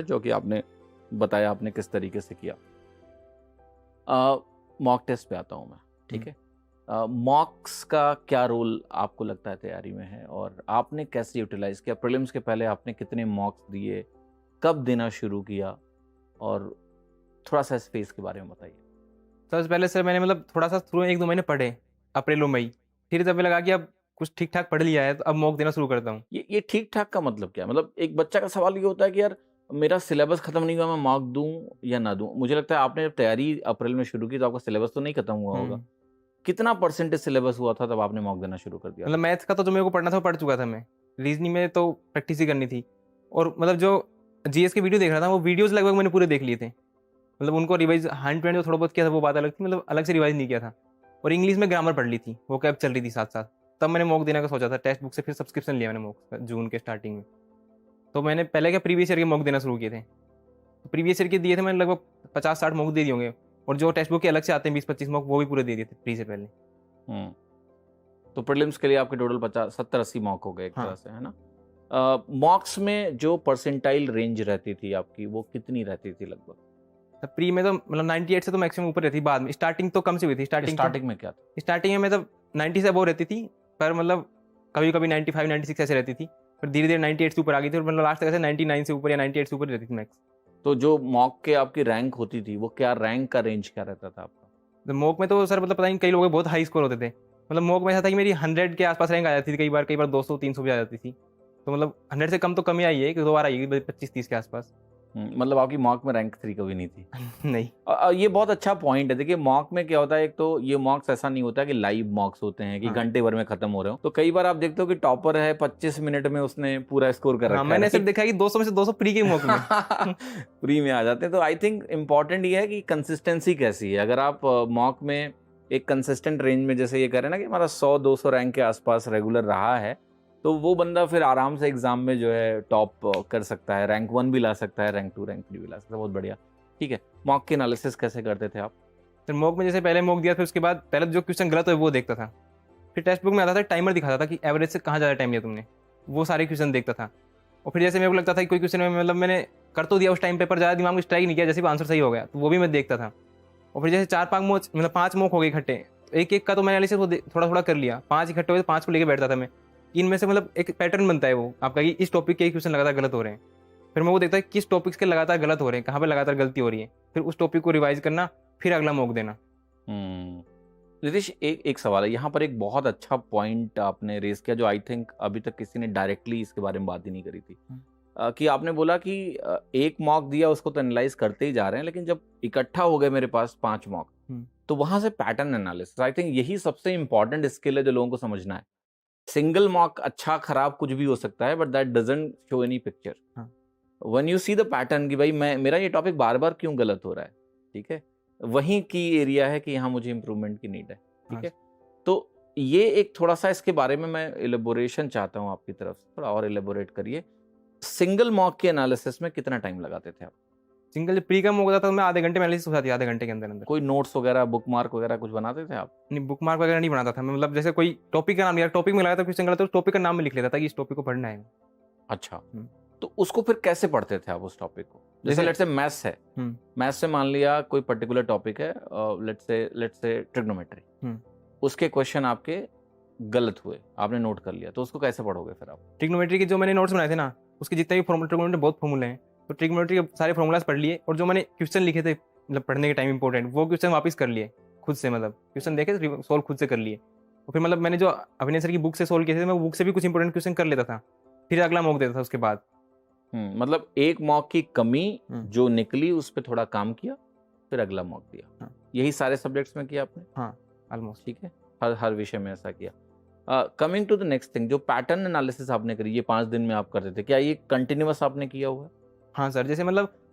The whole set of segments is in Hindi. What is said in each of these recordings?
जो कि आपने बताया आपने किस तरीके से किया। मॉक टेस्ट पे आता हूँ मैं, ठीक है। मॉक्स का क्या रोल आपको लगता है तैयारी में है और आपने कैसे यूटिलाइज किया? प्रीलिम्स के पहले आपने कितने मॉक्स दिए, कब देना शुरू किया, और थोड़ा सा इस फेज के बारे में बताइए। सबसे पहले सर मैंने थोड़ा सा शुरू में 1-2 महीने पढ़े, अप्रैल और मई। फिर जब लगा कि अब कुछ ठीक ठाक पढ़ लिया है तो अब मॉक देना शुरू करता हूँ। ये ठीक ठाक का मतलब क्या है? मतलब एक बच्चा का सवाल ये होता है कि यार मेरा सिलेबस खत्म नहीं हुआ, मैं मॉक दूं या ना दूं। मुझे लगता है आपने जब तैयारी अप्रैल में शुरू की तो आपका सिलेबस तो नहीं खत्म हुआ होगा। कितना परसेंटेज सिलेबस हुआ था तब आपने मॉक देना शुरू कर दिया था? मैथ्स का तो जो मेरे को पढ़ना था वो पढ़ चुका था मैं। रीजनिंग में तो प्रैक्टिस ही करनी थी। और जो जीएस के वीडियो देख रहा था वो वीडियोस लगभग मैंने पूरे देख लिए थे। उनको रिवाइज हैंड टू हैंड जो थोड़ा बहुत किया था वो बात अलग थी, अलग से रिवाइज नहीं किया था। और इंग्लिश में ग्रामर पढ़ ली थी, वो कैब चल रही थी साथ साथ। तब मैंने मॉक देने का सोचा था टेक्स्ट बुक से। फिर सब्सक्रिप्शन लिया मैंने मॉक का जून के स्टार्टिंग में। तो मैंने पहले क्या प्रीवियस ईयर के मॉक देना शुरू किए थे। तो प्रीवियस ईयर के दिए थे मैंने, लगभग 50-60 मॉक दे दिए होंगे। और जो टेक्स्ट बुक के अलग से आते हैं 20-25 मॉक, वो भी पूरे दे दिए थे प्री से पहले। तो प्रीलिम्स के लिए आपके टोटल 50-70-80 मॉक हो गए एक तरह हाँ, से, है ना? मॉक्स में जो परसेंटाइल रेंज रहती थी आपकी, वो कितनी रहती थी लगभग? प्री में तो 98 से तो मैक्सिमम ऊपर रहती। बाद में स्टार्टिंग तो कम से हुई थी। स्टार्टिंग में क्या था? स्टार्टिंग में 90 से अबव रहती थी। पर कभी कभी 95-96 ऐसे रहती थी। फिर धीरे धीरे 98 से ऊपर आ गई थी। और लास्ट तक ऐसे 99 से ऊपर या 98 से ऊपर रहती थी मैक्स। तो जो मॉक के आपकी रैंक होती थी, वो क्या रैंक का रेंज क्या रहता था आपका? तो मॉक में तो सर पता नहीं, कई लोगों के बहुत हाई स्कोर होते थे। मॉक में ऐसा था कि मेरी 100 के आसपास रैंक आ जाती थी। कई बार 200-300 भी आ जाती थी। तो 100 से कम तो कम ही आई है कि 2 बार आई है 25-30 के आसपास। मतलब आपकी मॉक में रैंक 3 कभी नहीं थी? नहीं। ये बहुत अच्छा पॉइंट है। देखिए मॉक में क्या होता है, एक तो ये मॉक्स ऐसा नहीं होता कि लाइव मॉक्स होते हैं कि हाँ, घंटे भर में खत्म हो रहे हो। तो कई बार आप देखते हो कि टॉपर है, 25 मिनट में उसने पूरा स्कोर कर हाँ, रखा है, मैंने सर राइट? देखा है कि 200 में से 200 प्री के मॉक में। फ्री में आ जाते हैं। तो आई थिंक इम्पॉर्टेंट ये है कि कंसिस्टेंसी कैसी है। अगर आप मॉक में एक कंसिस्टेंट रेंज में, जैसे ये कह रहे हैं ना कि हमारा 100-200 रैंक के आसपास रेगुलर रहा है, तो वो बंदा फिर आराम से एग्जाम में जो है टॉप कर सकता है, रैंक 1 भी ला सकता है, रैंक 2 रैंक 3 भी ला सकता है। बहुत बढ़िया। ठीक है, मॉक के एनालिसिस कैसे करते थे आप? फिर मॉक में जैसे पहले मॉक दिया, फिर उसके बाद पहले जो क्वेश्चन गलत है वो देखता था। फिर टेक्स्ट बुक में आता था, टाइमर दिखाता था कि एवरेज से कहाँ ज़्यादा टाइम लिया तुमने। वो सारे क्वेश्चन देखता था। और फिर जैसे मेरे को लगता था कि कोई क्वेश्चन में मैंने कर तो दिया उस टाइम पे, पर ज़्यादा दिमाग में स्ट्राइक नहीं किया, जैसे आंसर सही हो गया तो वो भी मैं देखता था। और फिर जैसे 4-5 मॉक 5 मॉक हो गए इकट्ठे, एक एक का तो मैंने एनालिसिस वो थोड़ा थोड़ा कर लिया। 5 इकट्ठे हुए तो 5 को लेकर बैठता था मैं। इनमें से एक पैटर्न बनता है वो आपका कि इस टॉपिक के क्वेश्चन लगातार गलत हो रहे हैं। फिर मैं वो देखता है किस टॉपिक्स के लगातार गलत हो रहे हैं, कहाँ पे लगातार गलती हो रही है। फिर उस टॉपिक को रिवाइज करना, फिर अगला मॉक देना। नितिश, एक सवाल है यहाँ पर। एक बहुत अच्छा पॉइंट आपने रेज किया जो आई थिंक अभी तक किसी ने डायरेक्टली इसके बारे में बात ही नहीं करी थी। कि आपने बोला कि एक मॉक दिया उसको तो एनालाइज करते ही जा रहे हैं, लेकिन जब इकट्ठा हो गए मेरे पास 5 मॉक, तो वहां से पैटर्न एनालिसिस, आई थिंक यही सबसे इंपॉर्टेंट स्किल है जो लोगों को समझना है। सिंगल मॉक अच्छा खराब कुछ भी हो सकता है, but that doesn't show any picture. When you see the pattern कि भाई मेरा ये टॉपिक बार बार क्यों गलत हो रहा है, ठीक है, वही की एरिया है कि यहाँ मुझे इंप्रूवमेंट की नीड है, ठीक है। तो ये एक थोड़ा सा इसके बारे में मैं एलेबोरेशन चाहता हूँ आपकी तरफ से, थोड़ा और एलेबोरेट करिए। सिंगल मॉक के एनालिसिस में कितना टाइम लगाते थे आप? सिंगल जब प्री का मॉक होता था तो मैं आधे घंटे में एनालिसिस हो जाती है, आधे घंटे के अंदर अंदर। कोई नोट्स वगैरह, बुकमार्क वगैरह कुछ बनाते थे आप? नहीं, बुक मार्क वगैरह नहीं बनाता था मैं। जैसे कोई टॉपिक का नाम लिया, टॉपिक में लगा था क्वेश्चन गलत, तो टॉपिक का नाम में लिख लेता था कि इस टॉपिक को पढ़ना है। अच्छा, तो उसको फिर कैसे पढ़ते थे आप उस टॉपिक को? जैसे लेट्स से मैथ्स है, मैथ्स से मान लिया कोई पर्टिकुलर टॉपिक है, लेट्स से ट्रिग्नोमेट्री, उसके क्वेश्चन आपके गलत हुए, आपने नोट कर लिया, तो उसको कैसे पढ़ोगे फिर आप? ट्रिग्नोमेट्री के जो मैंने नोट्स बनाए थे ना, उसके जितने भी फॉर्मूला, ट्रिग्नोमेट्री में बहुत फॉर्मूले हैं, तो ट्रिग्नोमेट्री के सारे फॉर्मूलाज पढ़ लिए। और जो मैंने क्वेश्चन लिखे थे पढ़ने के टाइम इंपॉर्टेंट, वो क्वेश्चन वापस कर लिए खुद से। क्वेश्चन देखे सोल्व खुद से कर लिए। और फिर मैंने जो अभिनय सर की बुक से सोल्व किए थे, मैं बुक से भी कुछ इंपॉर्टेंट क्वेश्चन कर लेता था। फिर अगला मॉक देता था उसके बाद। मतलब एक मॉक की कमी जो निकली उस पर थोड़ा काम किया, फिर अगला मॉक दिया। यही सारे सब्जेक्ट्स में किया आपने? हाँ, ऑलमोस्ट। ठीक है, हर विषय में ऐसा किया। Coming to the next thing, जो पैटर्न एनालिसिस आपने करी, ये 5 दिन में आप करते थे, क्या ये कंटिन्यूअस आपने किया हुआ है? हाँ सर, जैसे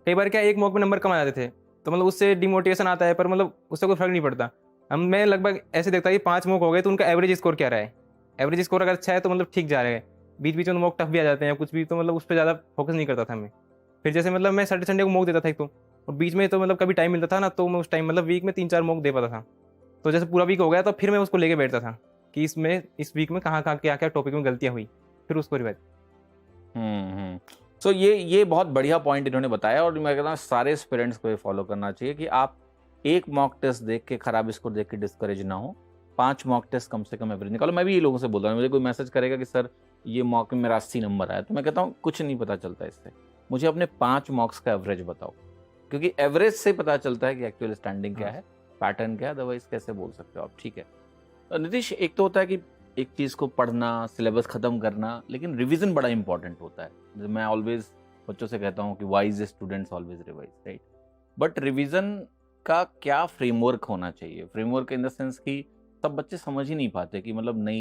कई बार क्या एक मॉक में नंबर कम आ जाते थे, तो उससे डिमोटिवेशन आता है, पर उससे कोई फर्क नहीं पड़ता। मैं लगभग ऐसे देखता कि 5 मॉक हो गए तो उनका एवरेज स्कोर क्या रहा है। एवरेज स्कोर अगर अच्छा है तो ठीक जा रहा है। बीच बीच में मॉक टफ भी आ जाते हैं कुछ भी, तो उस पर ज़्यादा फोकस नहीं करता था मैं। फिर जैसे मैं सैटरडे संडे को मॉक देता था एक तो, और बीच में तो कभी टाइम मिलता था ना, तो मैं उस टाइम वीक में 3-4 मॉक दे पाता था। तो जैसे पूरा वीक हो गया तो फिर मैं उसको लेके बैठता था कि इस वीक में कहाँ क्या क्या टॉपिक में गलतियाँ हुई, फिर उसको रिवाइज। सो ये बहुत बढ़िया पॉइंट इन्होंने बताया और मैं कहता हूँ सारे पेरेंट्स को ये फॉलो करना चाहिए कि आप एक मॉक टेस्ट देख के खराब स्कोर देख के डिस्करेज ना हो, 5 मॉक टेस्ट कम से कम एवरेज निकालो। मैं भी ये लोगों से बोलता हूँ, मुझे कोई मैसेज करेगा कि सर ये मॉक में मेरा 80 नंबर आया, तो मैं कहता हूँ कुछ नहीं पता चलता इससे, मुझे अपने 5 मॉक्स का एवरेज बताओ, क्योंकि एवरेज से पता चलता है कि एक्चुअल स्टैंडिंग क्या है, पैटर्न क्या है, अदरवाइज कैसे बोल सकते हो आप। ठीक है नीतीश, एक तो होता है कि एक चीज़ को पढ़ना, सिलेबस ख़त्म करना, लेकिन रिवीजन बड़ा इंपॉर्टेंट होता है। जैसे मैं ऑलवेज बच्चों से कहता हूँ कि wise students always revise, right? But revision का क्या फ्रेमवर्क होना चाहिए? फ्रेमवर्क इन द सेंस कि सब बच्चे समझ ही नहीं पाते कि मतलब नई